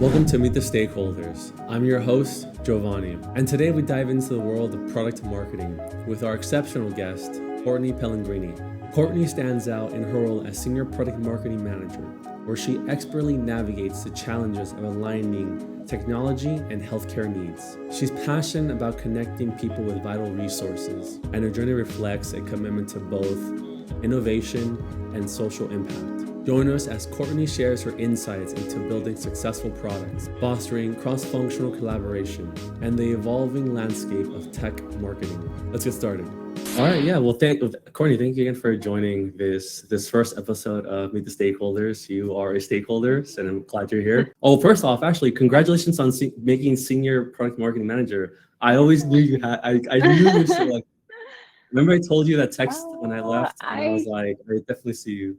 Welcome to Meet the Stakeholders. I'm your host, Giovanni, and today we dive into the world of product marketing with our exceptional guest, Courtney Pellegrini. Courtney stands out in her role as Senior Product Marketing Manager, where she expertly navigates the challenges of aligning technology and healthcare needs. She's passionate about connecting people with vital resources, and her journey reflects a commitment to both innovation and social impact. Join us as Courtney shares her insights into building successful products, fostering cross-functional collaboration, and the evolving landscape of tech marketing. Let's get started. All right, yeah. Well, Courtney, thank you again for joining this first episode of Meet the Stakeholders. You are a stakeholder, and I'm glad you're here. Oh, first off, actually, congratulations on making Senior Product Marketing Manager. I always knew you had. I knew you should like. Remember, I told you that text when I left, and I was like, I definitely see you.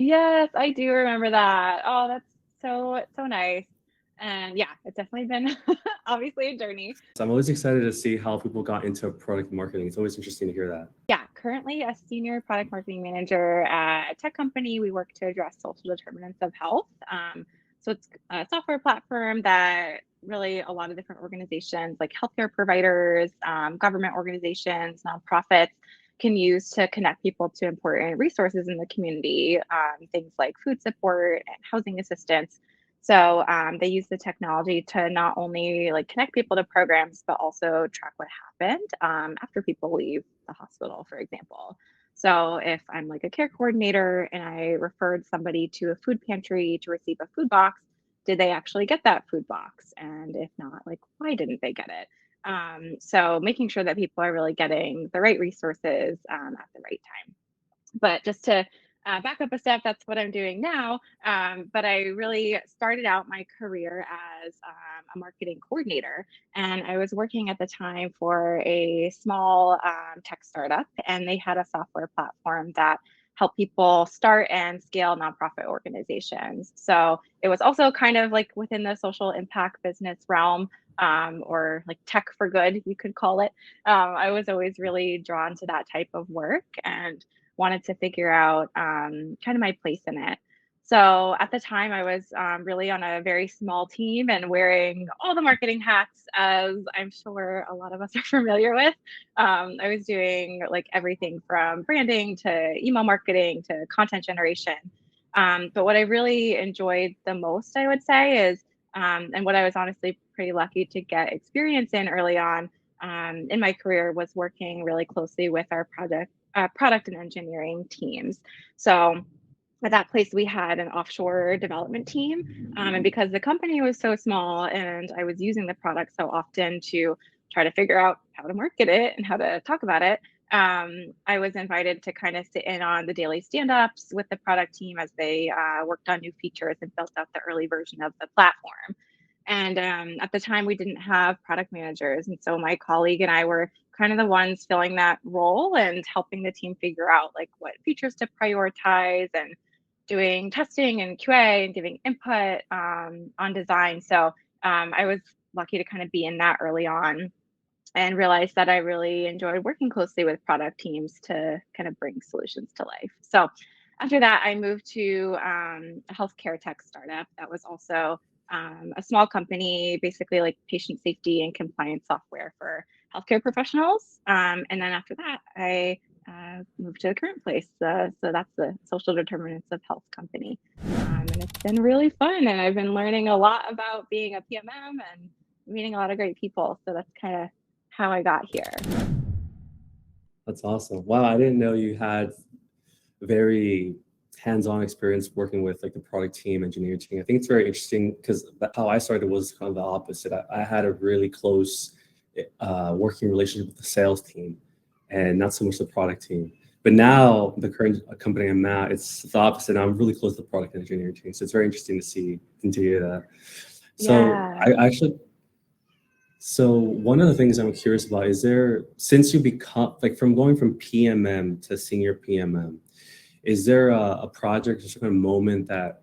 Yes, I do remember that. Oh, that's so nice. And yeah, it's definitely been obviously a journey. So I'm always excited to see how people got into product marketing. It's always interesting to hear that. Yeah, currently a senior product marketing manager at a tech company. We work to address social determinants of health. So it's a software platform that really a lot of different organizations like healthcare providers, government organizations, nonprofits can use to connect people to important resources in the community, things like food support and housing assistance. So they use the technology to not only like connect people to programs, but also track what happened after people leave the hospital, for example. So if I'm like a care coordinator and I referred somebody to a food pantry to receive a food box, did they actually get that food box? And if not, like why didn't they get it? So making sure that people are really getting the right resources at the right time. But just to back up a step, that's what I'm doing now. But I really started out my career as a marketing coordinator, and I was working at the time for a small tech startup, and they had a software platform that helped people start and scale nonprofit organizations. So it was also kind of like within the social impact business realm. Or like tech for good, you could call it. I was always really drawn to that type of work and wanted to figure out kind of my place in it. So at the time, I was really on a very small team and wearing all the marketing hats, as I'm sure a lot of us are familiar with. I was doing like everything from branding to email marketing to content generation. But what I really enjoyed the most, I would say, is and what I was honestly pretty lucky to get experience in early on in my career was working really closely with our product and engineering teams. So at that place, we had an offshore development team. And because the company was so small and I was using the product so often to try to figure out how to market it and how to talk about it, I was invited to kind of sit in on the daily stand ups with the product team as they worked on new features and built out the early version of the platform. And at the time, we didn't have product managers. And so my colleague and I were kind of the ones filling that role and helping the team figure out like what features to prioritize and doing testing and QA and giving input on design. So I was lucky to kind of be in that early on and realized that I really enjoyed working closely with product teams to kind of bring solutions to life. So after that, I moved to a healthcare tech startup that was also a small company, basically like patient safety and compliance software for healthcare professionals. And then after that, I moved to the current place. So that's the social determinants of health company. And it's been really fun. And I've been learning a lot about being a PMM and meeting a lot of great people. So that's kind of how I got here. That's awesome. Wow, I didn't know you had very hands-on experience working with like the product team, engineering team. I think it's very interesting because how I started was kind of the opposite. I had a really close working relationship with the sales team and not so much the product team. But now the current company I'm at, it's the opposite. I'm really close to the product engineering team. So it's very interesting to see and to hear that. So Yeah. I actually So one of the things I'm curious about is since you become like from going from PMM to senior PMM, is there a project or some kind of moment that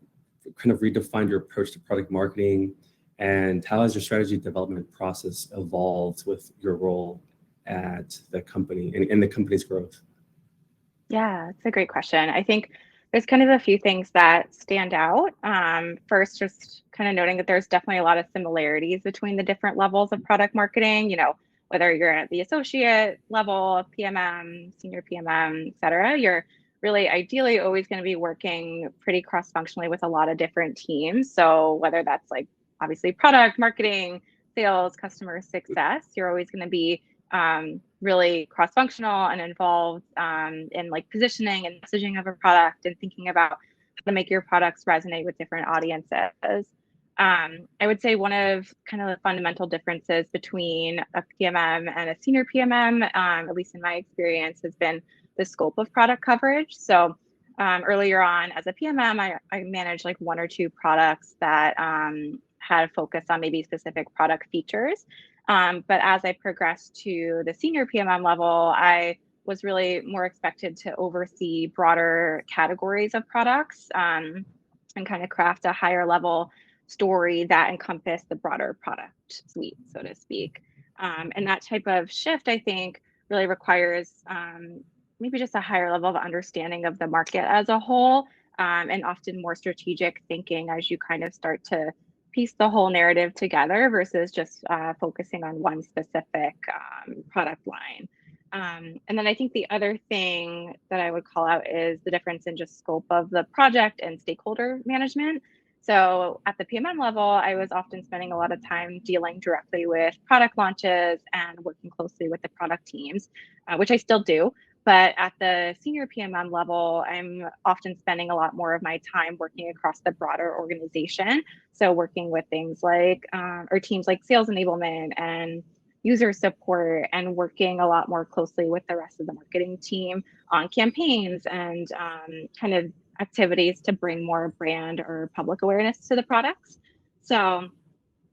kind of redefined your approach to product marketing, and how has your strategy development process evolved with your role at the company and the company's growth? Yeah, it's a great question. I think There's kind of a few things that stand out. First, just kind of noting that there's definitely a lot of similarities between the different levels of product marketing, whether you're at the associate level, PMM, senior PMM, et cetera, you're really ideally always going to be working pretty cross-functionally with a lot of different teams. So whether that's like obviously product marketing, sales, customer success, you're always going to be really cross-functional and involved in like positioning and messaging of a product and thinking about how to make your products resonate with different audiences. I would say one of kind of the fundamental differences between a PMM and a senior PMM, at least in my experience, has been the scope of product coverage. So earlier on as a PMM, I managed like one or two products that had a focus on maybe specific product features. But as I progressed to the senior PMM level, I was really more expected to oversee broader categories of products and kind of craft a higher level story that encompassed the broader product suite, so to speak. And that type of shift, I think, really requires maybe just a higher level of understanding of the market as a whole, and often more strategic thinking as you kind of start to piece the whole narrative together versus just focusing on one specific product line. And then I think the other thing that I would call out is the difference in just scope of the project and stakeholder management. So at the PMM level, I was often spending a lot of time dealing directly with product launches and working closely with the product teams, which I still do. But at the senior PMM level, I'm often spending a lot more of my time working across the broader organization. So working with things like, or teams like sales enablement and user support, and working a lot more closely with the rest of the marketing team on campaigns and kind of activities to bring more brand or public awareness to the products. So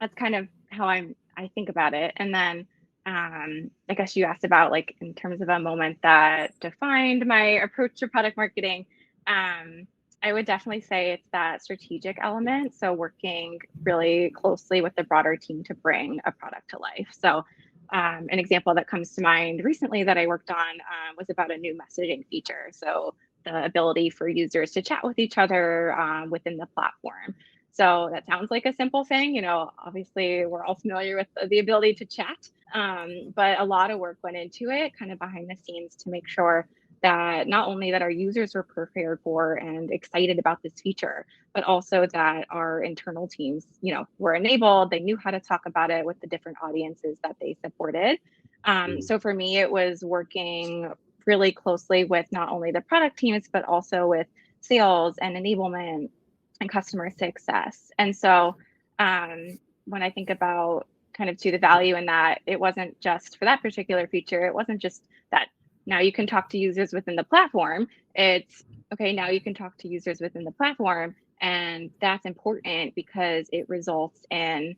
that's kind of how I think about it. And then I guess you asked about like in terms of a moment that defined my approach to product marketing. I would definitely say it's that strategic element. So working really closely with the broader team to bring a product to life. So an example that comes to mind recently that I worked on was about a new messaging feature. So the ability for users to chat with each other within the platform. So that sounds like a simple thing. Obviously we're all familiar with the ability to chat, but a lot of work went into it kind of behind the scenes to make sure that not only that our users were prepared for and excited about this feature, but also that our internal teams, were enabled, they knew how to talk about it with the different audiences that they supported. So for me, it was working really closely with not only the product teams, but also with sales and enablement and customer success. And so when I think about kind of to the value in that, it wasn't just for that particular feature. It wasn't just that now you can talk to users within the platform. It's okay, now you can talk to users within the platform. And that's important because it results in,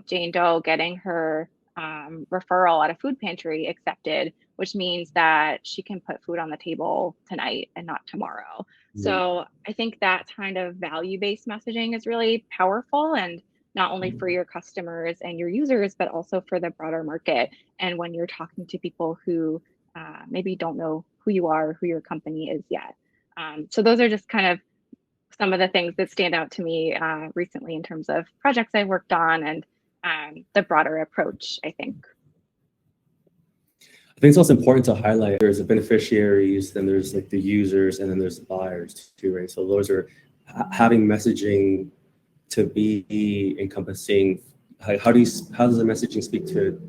Jane Doe getting her referral at a food pantry accepted, which means that she can put food on the table tonight and not tomorrow. So I think that kind of value-based messaging is really powerful, and not only for your customers and your users, but also for the broader market. And when you're talking to people who maybe don't know who you are, who your company is yet. So those are just kind of some of the things that stand out to me recently in terms of projects I worked on and the broader approach, I think. I think it's also important to highlight there's the beneficiaries, then there's like the users, and then there's the buyers too, right? So those are having messaging to be encompassing. How does the messaging speak to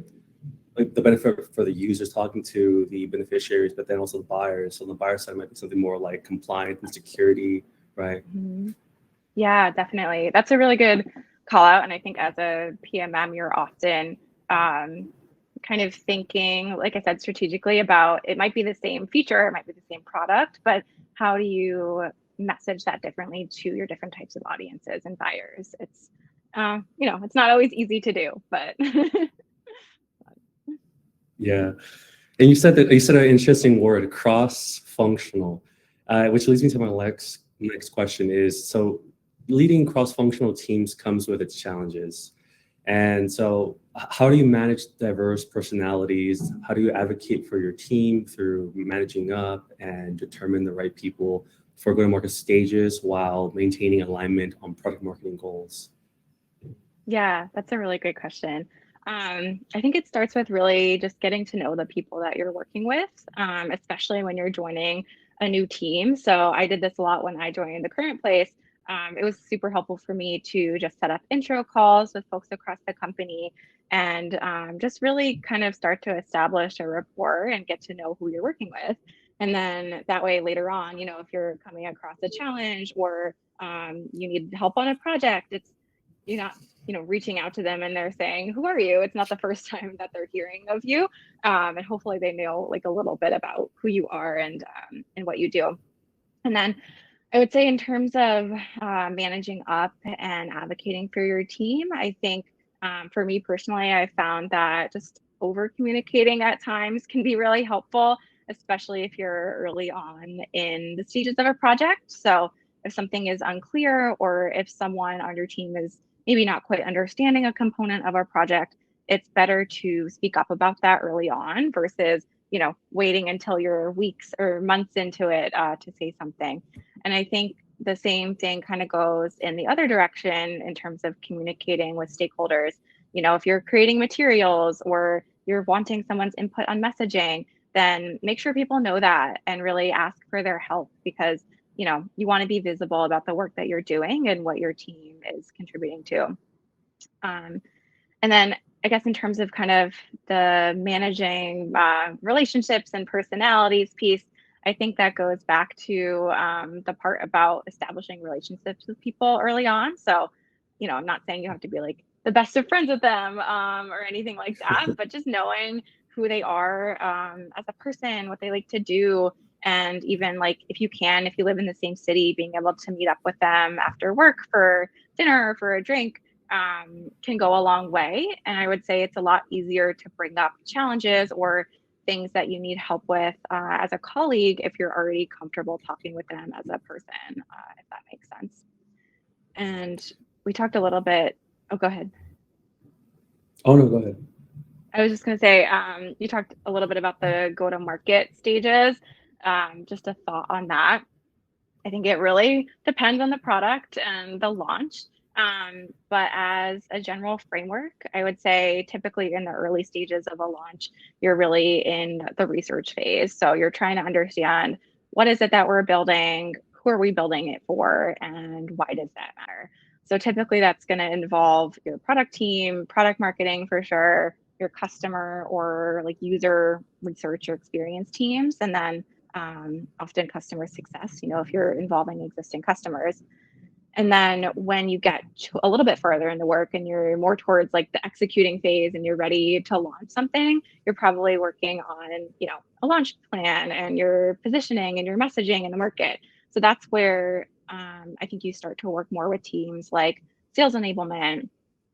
like the benefit for the users talking to the beneficiaries, but then also the buyers? So the buyer side might be something more like compliance and security, right? Mm-hmm. Yeah, definitely. That's a really good call out. And I think as a PMM, you're often kind of thinking, like I said, strategically about it might be the same feature, it might be the same product, but how do you message that differently to your different types of audiences and buyers? It's, it's not always easy to do, but. Yeah. And you said an interesting word, cross-functional, which leads me to my next question is, so leading cross-functional teams comes with its challenges. And so how do you manage diverse personalities? How do you advocate for your team through managing up and determine the right people for go-to-market stages while maintaining alignment on product marketing goals? Yeah, that's a really good question. I think it starts with really just getting to know the people that you're working with, especially when you're joining a new team. So I did this a lot when I joined the current place. It was super helpful for me to just set up intro calls with folks across the company and just really kind of start to establish a rapport and get to know who you're working with. And then that way later on, if you're coming across a challenge or you need help on a project, you're not reaching out to them and they're saying, who are you? It's not the first time that they're hearing of you. And hopefully they know like a little bit about who you are and what you do. And then I would say in terms of managing up and advocating for your team, I think for me personally, I found that just over communicating at times can be really helpful, especially if you're early on in the stages of a project. So if something is unclear or if someone on your team is maybe not quite understanding a component of our project, it's better to speak up about that early on versus waiting until you're weeks or months into it to say something. And I think the same thing kind of goes in the other direction in terms of communicating with stakeholders. If you're creating materials or you're wanting someone's input on messaging, then make sure people know that and really ask for their help because, you want to be visible about the work that you're doing and what your team is contributing to. And then I guess in terms of kind of the managing relationships and personalities piece, I think that goes back to the part about establishing relationships with people early on. So, I'm not saying you have to be like the best of friends with them or anything like that, but just knowing who they are as a person, what they like to do. And even like if you live in the same city, being able to meet up with them after work for dinner or for a drink can go a long way. And I would say it's a lot easier to bring up challenges or things that you need help with as a colleague if you're already comfortable talking with them as a person, if that makes sense. And we talked a little bit. Oh, go ahead. Oh, no, go ahead. I was just going to say, you talked a little bit about the go-to-market stages. Just a thought on that. I think it really depends on the product and the launch. But as a general framework, I would say typically in the early stages of a launch, you're really in the research phase. So you're trying to understand what is it that we're building, who are we building it for, and why does that matter? So typically that's going to involve your product team, product marketing for sure, your customer or like user research or experience teams, and then often customer success, if you're involving existing customers. And then when you get a little bit further in the work and you're more towards like the executing phase and you're ready to launch something, you're probably working on, a launch plan and your positioning and your messaging in the market. So that's where I think you start to work more with teams like sales enablement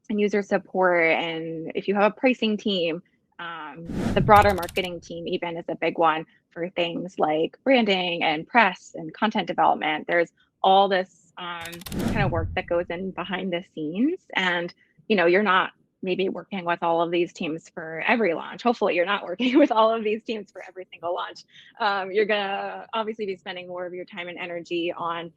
and user support. And if you have a pricing team, the broader marketing team even is a big one for things like branding and press and content development. There's all this kind of work that goes in behind the scenes. And, you're not maybe working with all of these teams for every launch. Hopefully you're not working with all of these teams for every single launch. You're going to obviously be spending more of your time and energy on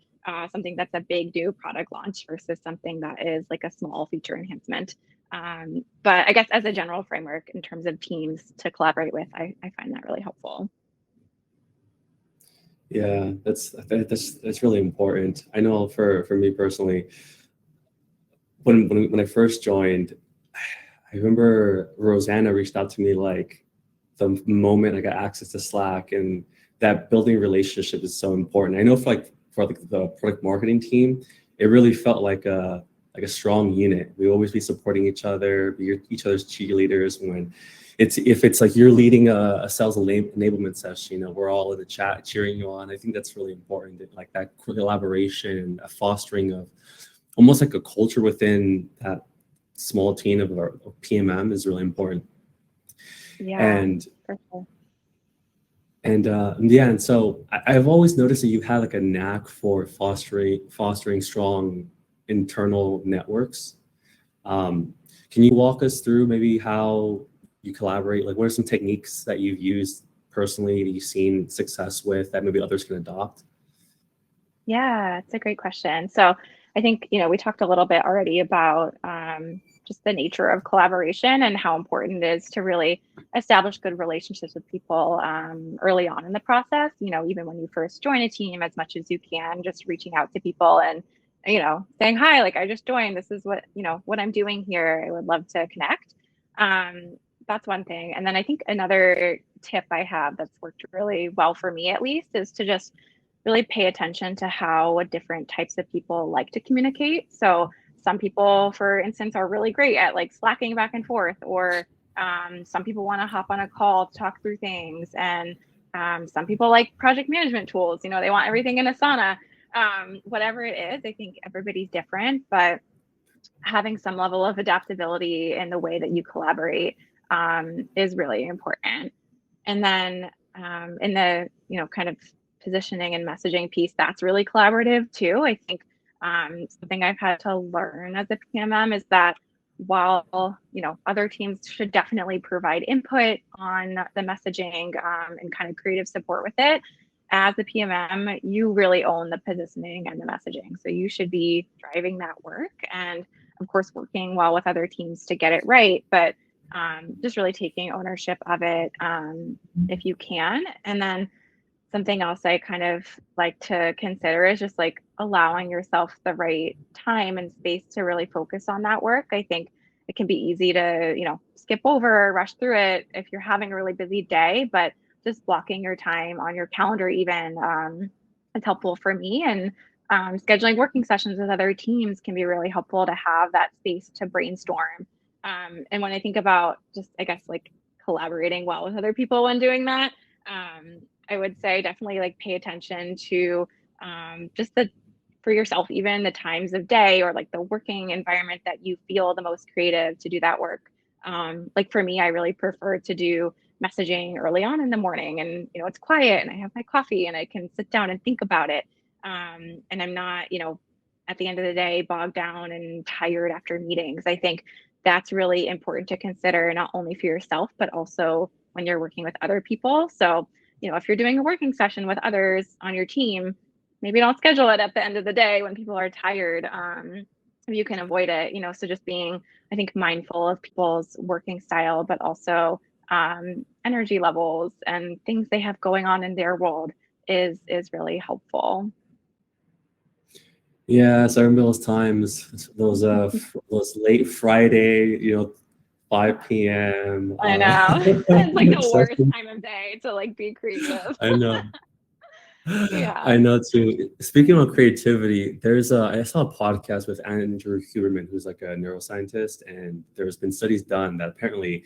something that's a big new product launch versus something that is like a small feature enhancement. But I guess as a general framework in terms of teams to collaborate with, I find that really helpful. Yeah, that's really important. I know for me personally, when I first joined, I remember Rosanna reached out to me like the moment I got access to Slack, and that building relationship is so important. I know for the product marketing team, it really felt like a strong unit. We always be supporting each other, be each other's cheerleaders. If it's like you're leading a sales enablement session, we're all in the chat cheering you on. I think that's really important. Like that collaboration, a fostering of almost like a culture within that small team of PMM is really important. Yeah. And for sure. And so I've always noticed that you had like a knack for fostering strong internal networks. Can you walk us through maybe how you collaborate? Like, what are some techniques that you've used personally that you've seen success with that maybe others can adopt? Yeah, it's a great question. So I think, we talked a little bit already about just the nature of collaboration and how important it is to really establish good relationships with people early on in the process. Even when you first join a team, as much as you can, just reaching out to people and, saying, hi, like I just joined. This is what I'm doing here. I would love to connect. That's one thing. And then I think another tip I have that's worked really well for me, at least, is to just really pay attention to how different types of people like to communicate. So some people, for instance, are really great at like slacking back and forth, or some people want to hop on a call to talk through things. And some people like project management tools, they want everything in Asana. Whatever it is, I think everybody's different, but having some level of adaptability in the way that you collaborate is really important. And then in the, kind of positioning and messaging piece, that's really collaborative too. I think something I've had to learn as a PMM is that while, other teams should definitely provide input on the messaging and kind of creative support with it, as a PMM, you really own the positioning and the messaging. So you should be driving that work and, of course, working well with other teams to get it right. But just really taking ownership of it if you can. And then something else I kind of like to consider is just like allowing yourself the right time and space to really focus on that work. I think it can be easy to, skip over or rush through it if you're having a really busy day, but just blocking your time on your calendar even is helpful for me. And scheduling working sessions with other teams can be really helpful to have that space to brainstorm. And when I think about just, I guess, like collaborating well with other people when doing that, I would say definitely like pay attention to just for yourself, even the times of day or like the working environment that you feel the most creative to do that work. Like for me, I really prefer to do messaging early on in the morning, and it's quiet and I have my coffee and I can sit down and think about it. And I'm not, at the end of the day, bogged down and tired after meetings. I think that's really important to consider, not only for yourself, but also when you're working with other people. So, if you're doing a working session with others on your team, maybe don't schedule it at the end of the day when people are tired. If you can avoid it, so just being, I think, mindful of people's working style, but also energy levels and things they have going on in their world is really helpful. Yeah, so I remember those times, those late Friday, 5 p.m. I know. It's like the worst sessions. time of day to like be creative. I know. Yeah. I know too. Speaking of creativity, I saw a podcast with Andrew Huberman, who's like a neuroscientist, and there's been studies done that apparently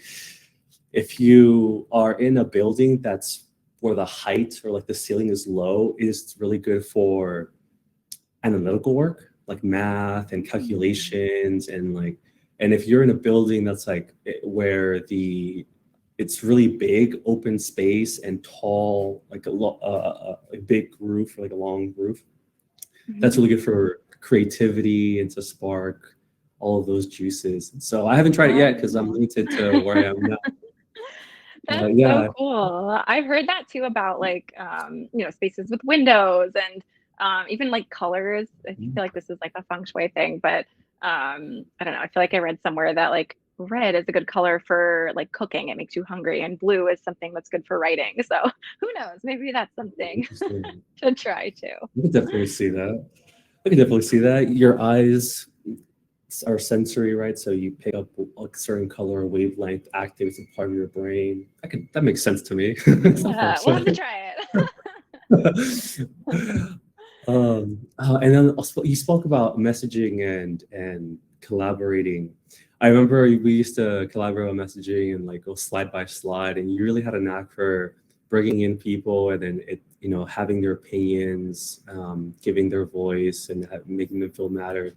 if you are in a building that's where the height or like the ceiling is low, is really good for analytical work, like math and calculations and if you're in a building that's like where it's really big open space and tall, like a big roof, like a long roof, that's really good for creativity and to spark all of those juices. So I haven't tried it yet because I'm limited to where I am now. That's so Yeah. cool. I've heard that too about like spaces with windows and even like colors. I feel like this is like a feng shui thing, but I don't know. I feel like I read somewhere that like red is a good color for like cooking. It makes you hungry, and blue is something that's good for writing. So who knows? Maybe that's something Interesting. to try too. I could definitely see that. I can definitely see that. Your eyes are sensory, right? So you pick up a certain color or wavelength, activates a part of your brain. That makes sense to me. It's not feng Yeah, we'll have to shui. try it. And then also, you spoke about messaging and collaborating. I remember we used to collaborate on messaging and like go slide by slide, and you really had a knack for bringing in people and then having their opinions, giving their voice, and making them feel mattered.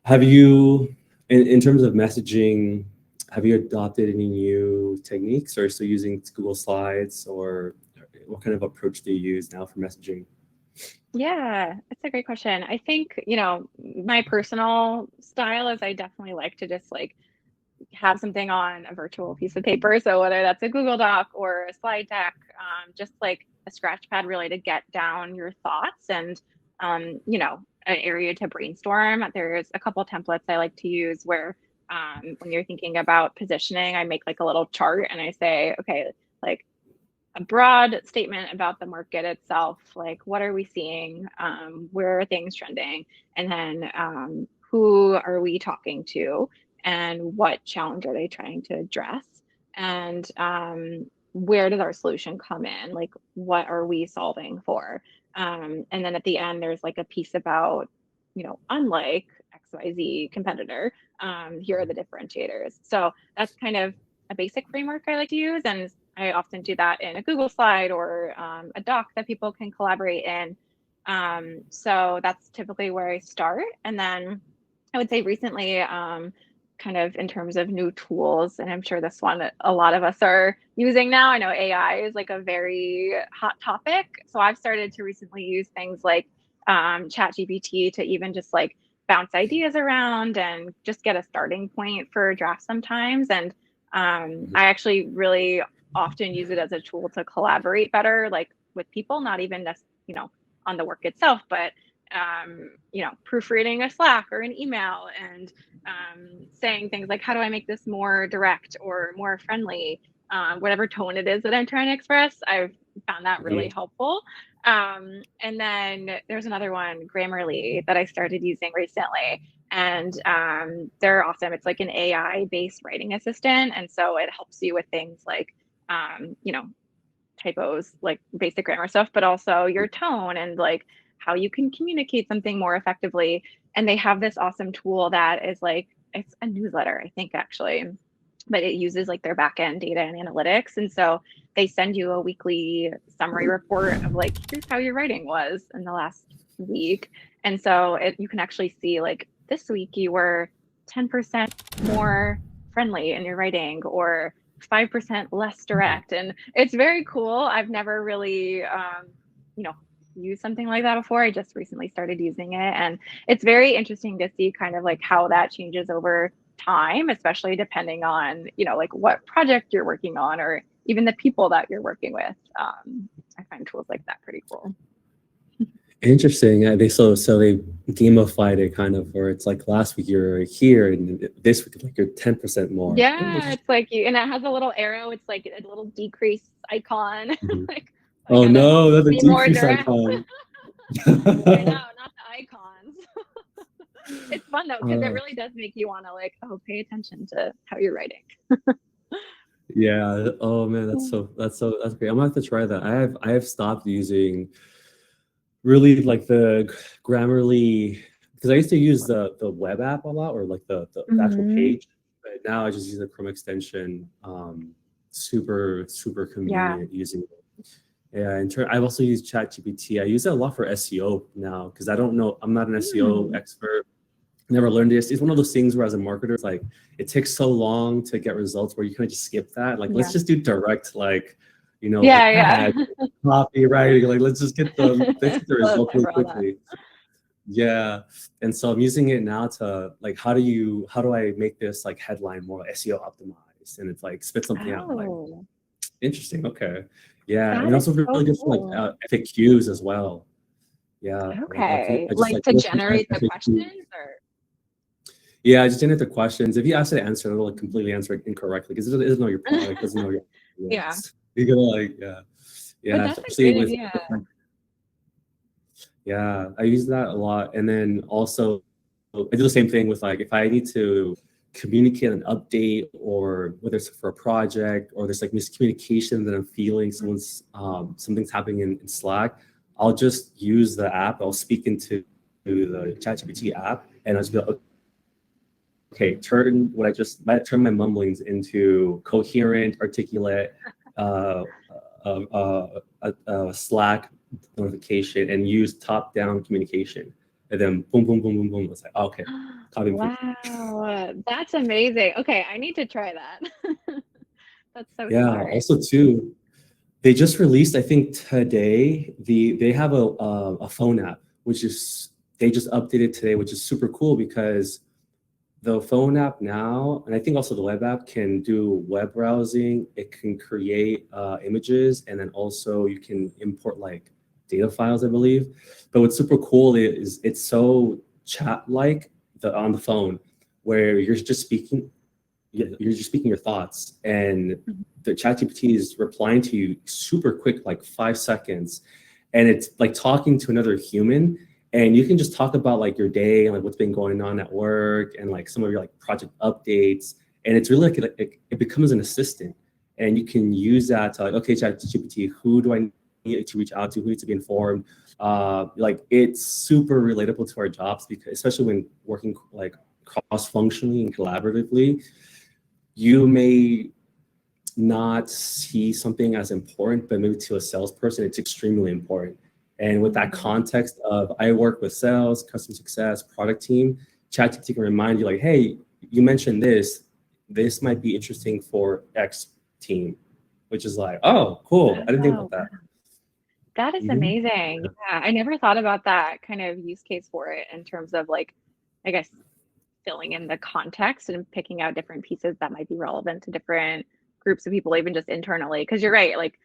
Have you, in terms of messaging, have you adopted any new techniques, or are you still using Google Slides, or what kind of approach do you use now for messaging? Yeah, it's a great question. I think, my personal style is I definitely like to just like have something on a virtual piece of paper. So whether that's a Google Doc or a slide deck, just like a scratch pad really to get down your thoughts and an area to brainstorm. There's a couple templates I like to use where when you're thinking about positioning, I make like a little chart and I say, okay, like a broad statement about the market itself, like what are we seeing, where are things trending, and then who are we talking to, and what challenge are they trying to address, and where does our solution come in, like what are we solving for, and then at the end there's like a piece about, unlike XYZ competitor, here are the differentiators. So that's kind of a basic framework I like to use, and I often do that in a Google slide or a doc that people can collaborate in. So that's typically where I start. And then I would say recently, kind of in terms of new tools, and I'm sure this one a lot of us are using now. I know AI is like a very hot topic. So I've started to recently use things like ChatGPT to even just like bounce ideas around and just get a starting point for drafts sometimes. And I actually really often use it as a tool to collaborate better, like with people, not even on the work itself, but proofreading a Slack or an email and saying things like, how do I make this more direct or more friendly? Whatever tone it is that I'm trying to express, I've found that really helpful. And then there's another one, Grammarly, that I started using recently. And they're awesome. It's like an AI based writing assistant. And so it helps you with things like, typos, like basic grammar stuff, but also your tone and like how you can communicate something more effectively. And they have this awesome tool that is like, it's a newsletter, I think, actually, but it uses like their backend data and analytics. And so they send you a weekly summary report of like, here's how your writing was in the last week. And so you can actually see like this week you were 10% more friendly in your writing or 5% less direct. And it's very cool. I've never really, used something like that before. I just recently started using it. And it's very interesting to see kind of like how that changes over time, especially depending on, like what project you're working on or even the people that you're working with. I find tools like that pretty cool. Interesting. They gamified it kind of, where it's like last week you're here and this week like you're 10% more. Yeah, it's like and it has a little arrow. It's like a little decrease icon. Like, oh no, that's a decrease icon. I know, not the icons. It's fun though, because it really does make you want to like, pay attention to how you're writing. Yeah. Oh man, that's great. I'm gonna have to try that. I have stopped using really like the Grammarly, because I used to use the web app a lot, or like the actual page. But now I just use the Chrome extension. Super convenient using it. Yeah, I've also used ChatGPT. I use it a lot for SEO now because I'm not an SEO expert. Never learned this. It's one of those things where as a marketer, it's like it takes so long to get results where you can just skip that. Like let's just do direct, like ad, copywriting. Like let's get the result really quickly. Yeah, and so I'm using it now to like how do I make this like headline more SEO optimized, and it's like spit something out. Like interesting. Okay. Yeah, and also really good for like FAQs as well. Yeah. Okay. Like to generate the questions or? Yeah, I just generate the questions. If you ask it to answer, it'll like completely answer it incorrectly because it doesn't know your product, doesn't know your You're gonna like But that's especially with I use that a lot. And then also I do the same thing with like if I need to communicate an update, or whether it's for a project or there's like miscommunication that I'm feeling, something's happening in Slack, I'll just use the app. I'll speak into the ChatGPT app and I'll just be like, okay, turn my mumblings into coherent, articulate Slack notification, and use top-down communication. And then boom, boom, boom, boom, boom. It's like, okay, copy and paste. Wow, that's amazing. Okay, I need to try that. That's so smart. Also too, they just released, I think today, they have a phone app, which is they just updated today, which is super cool because the phone app now, and I think also the web app, can do web browsing. It can create images, and then also you can import like data files, I believe. But what's super cool is it's so chat-like on the phone, where you're just speaking your thoughts, and the ChatGPT is replying to you super quick, like 5 seconds, and it's like talking to another human. And you can just talk about like your day and like what's been going on at work and like some of your like project updates. And it's really like it becomes an assistant, and you can use that to like, okay, ChatGPT, who do I need to reach out to? Who needs to be informed? Like it's super relatable to our jobs, because especially when working like cross-functionally and collaboratively, you may not see something as important, but maybe to a salesperson, it's extremely important. And with that context of I work with sales, customer success, product team, ChatGPT can remind you like, hey, you mentioned this. This might be interesting for X team, which is like, oh, cool. I didn't think about that. That is amazing. Yeah, I never thought about that kind of use case for it in terms of like, I guess, filling in the context and picking out different pieces that might be relevant to different groups of people, even just internally. Because you're right, like,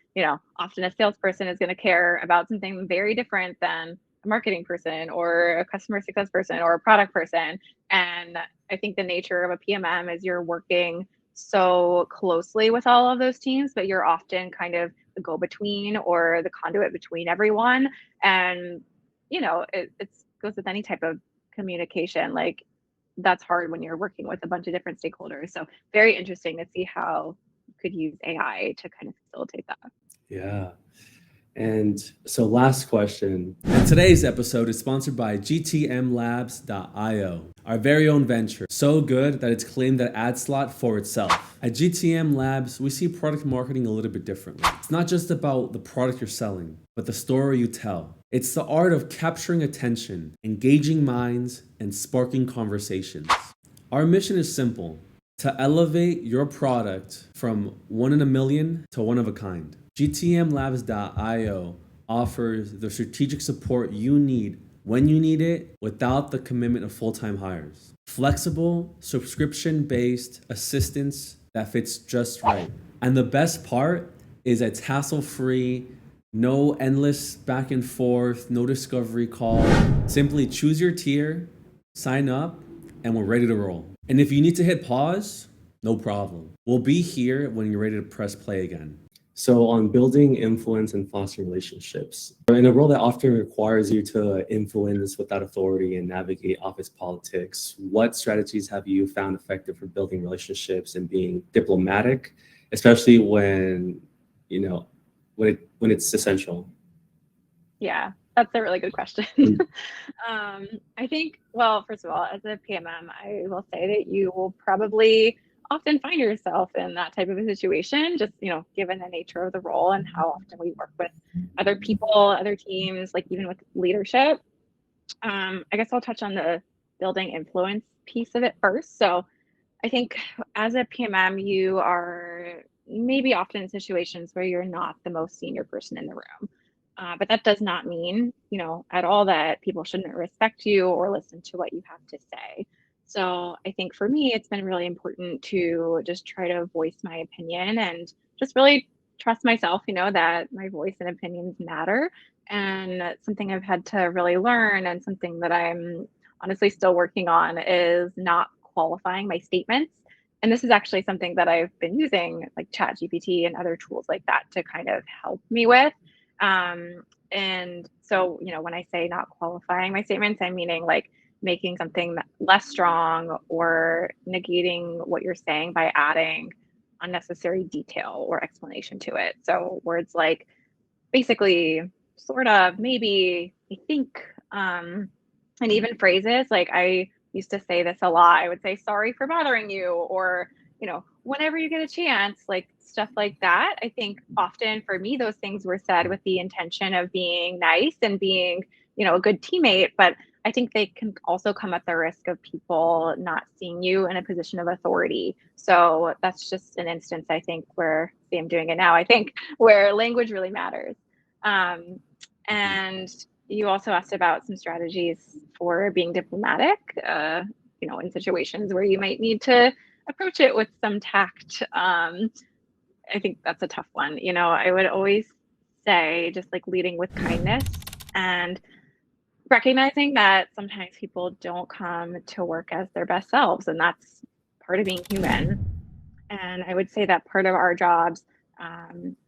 often a salesperson is going to care about something very different than a marketing person or a customer success person or a product person. And I think the nature of a PMM is you're working so closely with all of those teams, but you're often kind of the go-between or the conduit between everyone. And, it goes with any type of communication. Like, that's hard when you're working with a bunch of different stakeholders. So very interesting to see how you could use AI to kind of facilitate that. Yeah. And so last question. And today's episode is sponsored by gtmlabs.io, our very own venture. So good that it's claimed the ad slot for itself. At GTM Labs, we see product marketing a little bit differently. It's not just about the product you're selling, but the story you tell. It's the art of capturing attention, engaging minds, and sparking conversations. Our mission is simple: to elevate your product from one in a million to one of a kind. GTMLabs.io offers the strategic support you need when you need it without the commitment of full-time hires. Flexible, subscription-based assistance that fits just right. And the best part is it's hassle-free, no endless back and forth, no discovery call. Simply choose your tier, sign up, and we're ready to roll. And if you need to hit pause, no problem. We'll be here when you're ready to press play again. So on building influence and fostering relationships, in a role that often requires you to influence without authority and navigate office politics, what strategies have you found effective for building relationships and being diplomatic, especially when it's essential? Yeah, that's a really good question. I think, well, first of all, as a PMM, I will say that you will probably often find yourself in that type of a situation, just, given the nature of the role and how often we work with other people, other teams, like even with leadership. I guess I'll touch on the building influence piece of it first. So I think as a PMM, you are maybe often in situations where you're not the most senior person in the room. But that does not mean, at all that people shouldn't respect you or listen to what you have to say. So I think for me, it's been really important to just try to voice my opinion and just really trust myself, that my voice and opinions matter. And something I've had to really learn, and something that I'm honestly still working on, is not qualifying my statements. And this is actually something that I've been using, like ChatGPT and other tools like that, to kind of help me with. And so, when I say not qualifying my statements, I'm meaning like making something less strong or negating what you're saying by adding unnecessary detail or explanation to it. So words like basically, sort of, maybe, I think, and even phrases like, I used to say this a lot. I would say, sorry for bothering you, or, whenever you get a chance, like stuff like that. I think often for me, those things were said with the intention of being nice and being, a good teammate. But I think they can also come at the risk of people not seeing you in a position of authority. So that's just an instance, I think, where, see, I'm doing it now, I think, where language really matters. And you also asked about some strategies for being diplomatic, in situations where you might need to approach it with some tact. I think that's a tough one. I would always say, just like leading with kindness and recognizing that sometimes people don't come to work as their best selves, and that's part of being human. And I would say that part of our jobs,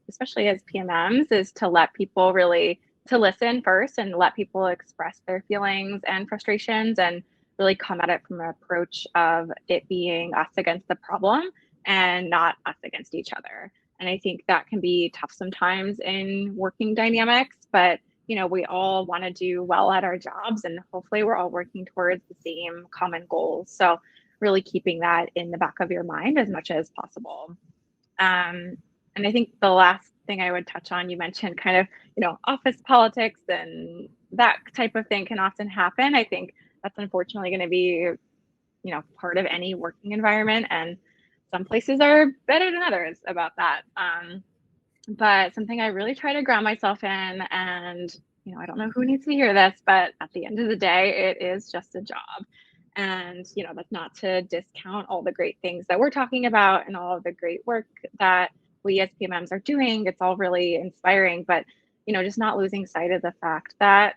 especially as PMMs, is to let people really to listen first and let people express their feelings and frustrations and really come at it from an approach of it being us against the problem and not us against each other. And I think that can be tough sometimes in working dynamics, but we all want to do well at our jobs and hopefully we're all working towards the same common goals. So really keeping that in the back of your mind as much as possible. And I think the last thing I would touch on, you mentioned kind of, office politics and that type of thing can often happen. I think that's unfortunately going to be, part of any working environment. And some places are better than others about that. But something I really try to ground myself in, and, I don't know who needs to hear this, but at the end of the day, it is just a job. And, that's not to discount all the great things that we're talking about and all of the great work that we as PMMs are doing. It's all really inspiring, but, just not losing sight of the fact that,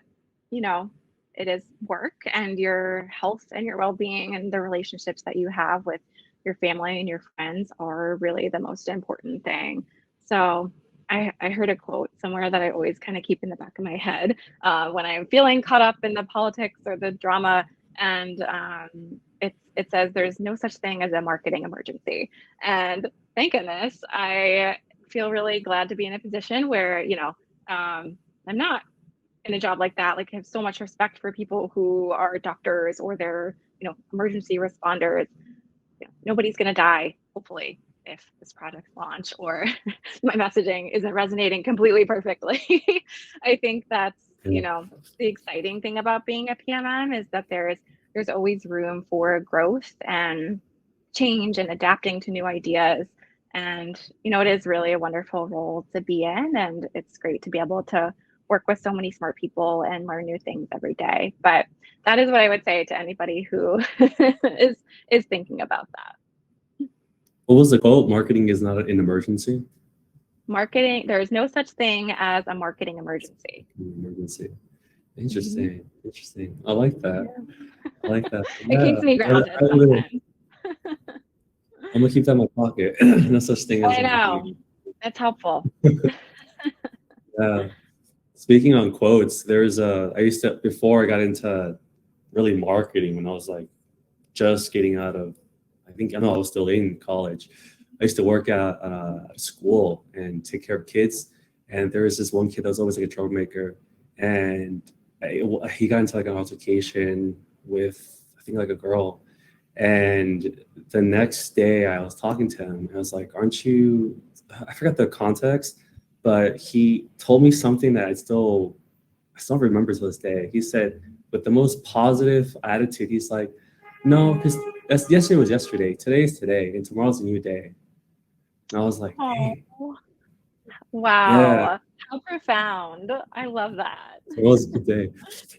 it is work and your health and your well-being and the relationships that you have with your family and your friends are really the most important thing. So I heard a quote somewhere that I always kind of keep in the back of my head when I'm feeling caught up in the politics or the drama. And it says there's no such thing as a marketing emergency. And thank goodness, I feel really glad to be in a position where, I'm not in a job like that. Like I have so much respect for people who are doctors or they're, emergency responders. Nobody's going to die, hopefully, if this product launch or my messaging isn't resonating completely perfectly. I think that's, the exciting thing about being a PMM is that there's always room for growth and change and adapting to new ideas. And, it is really a wonderful role to be in. And it's great to be able to work with so many smart people and learn new things every day. But that is what I would say to anybody who is thinking about that. What was the quote? Marketing is not an emergency. Marketing, there is no such thing as a marketing emergency. Emergency. Interesting. Interesting. I like that. Yeah. I like that. It keeps me grounded sometimes. I'm gonna keep that in my pocket. No such thing as I know. That's helpful. Yeah. Speaking on quotes, I used to, before I got into really marketing when I was like just getting out of, I was still in college. I used to work at a school and take care of kids. And there was this one kid that was always like a troublemaker. And he got into like an altercation with, I think, like a girl. And the next day I was talking to him. I was like, I forgot the context, but he told me something that I still remember to this day. He said, with the most positive attitude, he's like, no, because yesterday was yesterday, today is today, and tomorrow's a new day. And I was like, hey. Wow. Yeah. How profound. I love that. Tomorrow's a good day.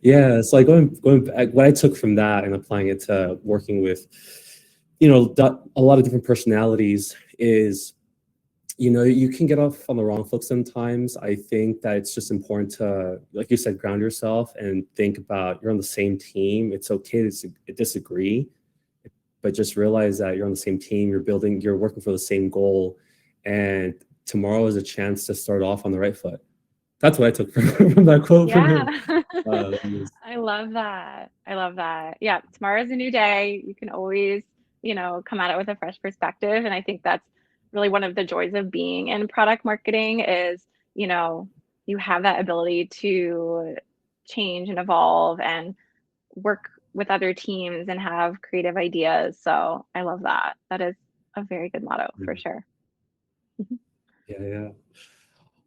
Yeah. So like going back, what I took from that and applying it to working with, a lot of different personalities is, you can get off on the wrong foot sometimes. I think that it's just important to, like you said, ground yourself and think about you're on the same team. It's okay to disagree, but just realize that you're on the same team. You're working for the same goal, and tomorrow is a chance to start off on the right foot. That's what I took from that quote from him. I love that. I love that. Yeah, tomorrow's a new day. You can always, come at it with a fresh perspective. And I think that's really one of the joys of being in product marketing is, you have that ability to change and evolve and work with other teams and have creative ideas. So I love that. That is a very good motto for sure. Yeah.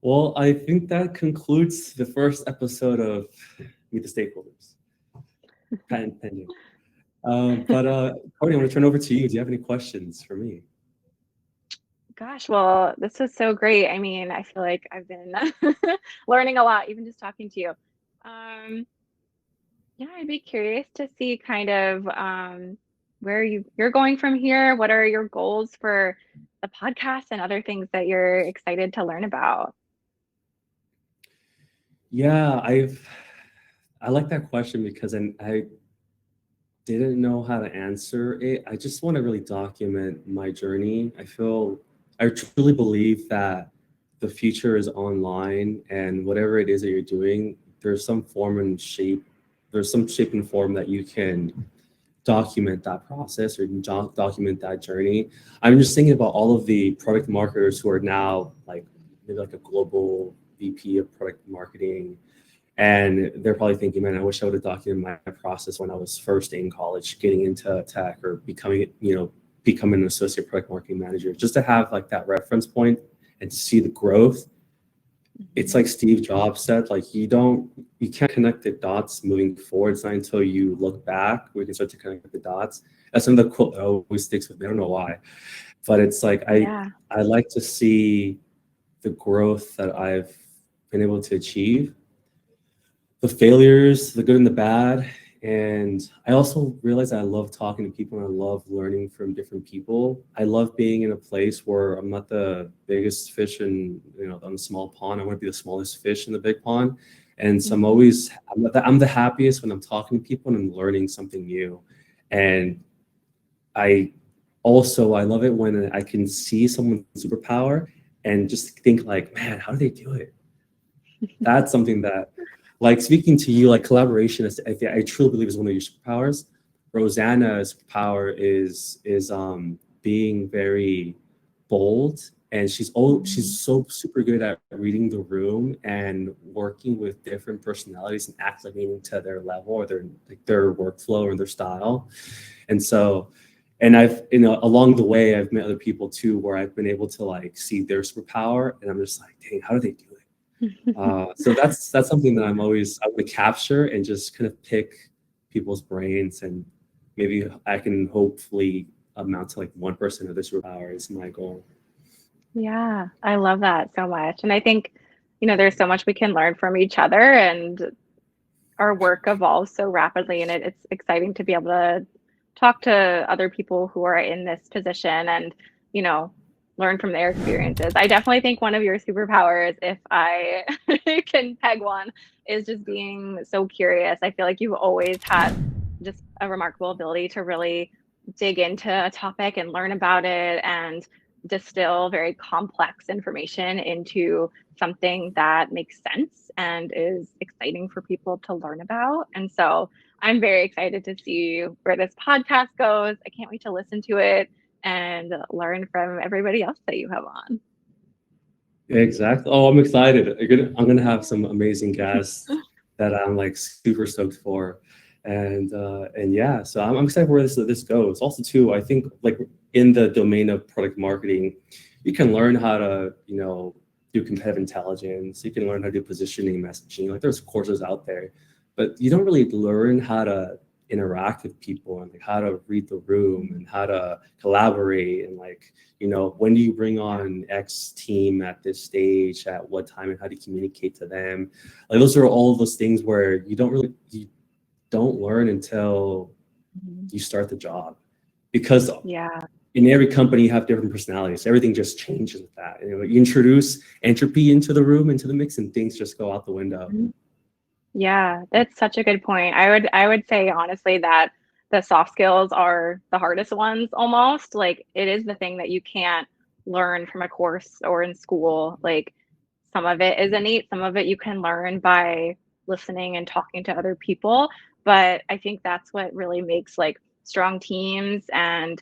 Well, I think that concludes the first episode of Meet the Stakeholders. Patent pending. But Courtney, I want to turn over to you. Do you have any questions for me? Gosh, well, this was so great. I mean, I feel like I've been learning a lot, even just talking to you. Yeah, I'd be curious to see kind of where you're going from here. What are your goals for the podcast and other things that you're excited to learn about? Yeah, I like that question because I didn't know how to answer it. I just want to really document my journey. I truly believe that the future is online, and whatever it is that you're doing, there's some form and shape, there's some shape and form that you can document that process, or you can document that journey. I'm just thinking about all of the product marketers who are now like maybe like a global VP of product marketing, and they're probably thinking, man, I wish I would have documented my process when I was first in college, getting into tech or becoming an associate product marketing manager, just to have like that reference point and to see the growth. It's Mhm. like Steve Jobs said, like you can't connect the dots moving forward. It's not until you look back where you can start to connect the dots. That's another quote that always sticks with me. I don't know why, but it's like Yeah. I like to see the growth that I've been able to achieve, the failures, the good and the bad. And I also realize I love talking to people and I love learning from different people. I love being in a place where I'm not the biggest fish on a small pond. I want to be the smallest fish in the big pond. And so Mhm. I'm the happiest when I'm talking to people and I'm learning something new. And I I love it when I can see someone's superpower and just think like, man, how do they do it? That's something that, like speaking to you, like collaboration is, I truly believe is one of your superpowers. Rosanna's power is being very bold, and Mhm. she's so super good at reading the room and working with different personalities and acclimating to their level or their workflow or their style. And so, and I've, along the way, I've met other people too, where I've been able to like see their superpower, and I'm just like, dang, how do they do it? So that's something that Yeah. I want to capture and just kind of pick people's brains, and maybe I can hopefully amount to like 1% of this superpower is my goal. Yeah, I love that so much. And I think, there's so much we can learn from each other, and our work evolves so rapidly, and it's exciting to be able to talk to other people who are in this position and, you know, learn from their experiences. I definitely think one of your superpowers, if I can peg one, is just being so curious. I feel like you've always had just a remarkable ability to really dig into a topic and learn about it and distill very complex information into something that makes sense and is exciting for people to learn about. And so I'm very excited to see where this podcast goes. I can't wait to listen to it and learn from everybody else that you have on. Exactly. Oh, I'm excited. I'm gonna have some amazing guests that I'm like super stoked for, and yeah, so I'm excited for where this goes. Also, too, I think like in the domain of product marketing, you can learn how to do competitive intelligence. You can learn how to do positioning, messaging. Like there's courses out there, but you don't really learn how to interact with people and like how to read the room and how to collaborate and like when do you bring Yeah. on X team at this stage, at what time, and how do you communicate to them? Like those are all of those things where you don't learn until Mhm. you start the job, because Yeah. in every company you have different personalities. Everything just changes with that. You introduce entropy into the room, into the mix, and things just go out the window. Mhm. Yeah, that's such a good point. I would say honestly that the soft skills are the hardest ones almost. Like it is the thing that you can't learn from a course or in school. Like some of it is innate, some of it you can learn by listening and talking to other people. But I think that's what really makes like strong teams and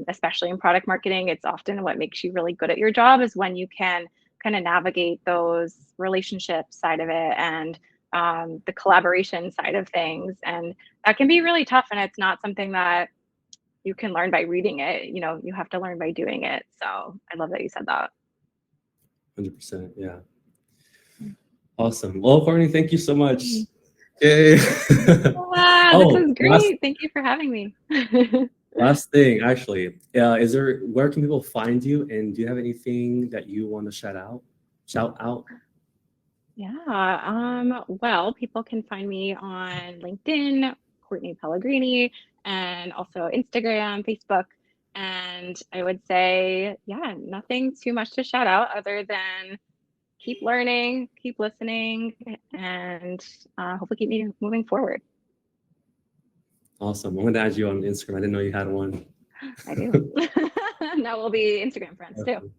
especially in product marketing, it's often what makes you really good at your job is when you can kind of navigate those relationship side of it and the collaboration side of things. And that can be really tough. And it's not something that you can learn by reading it. You have to learn by doing it. So I love that you said that. 100%. Yeah. Awesome. Well, Courtney, thank you so much. Mhm. Yay. Wow, this Oh, is great. Thank you for having me. last thing, actually, where can people find you, and do you have anything that you want to Shout out? Yeah. Well, people can find me on LinkedIn, Courtney Pellegrini, and also Instagram, Facebook. And I would say, yeah, nothing too much to shout out other than keep learning, keep listening, and hopefully keep moving forward. Awesome. I'm going to add you on Instagram. I didn't know you had one. I do. Now we'll be Instagram friends too.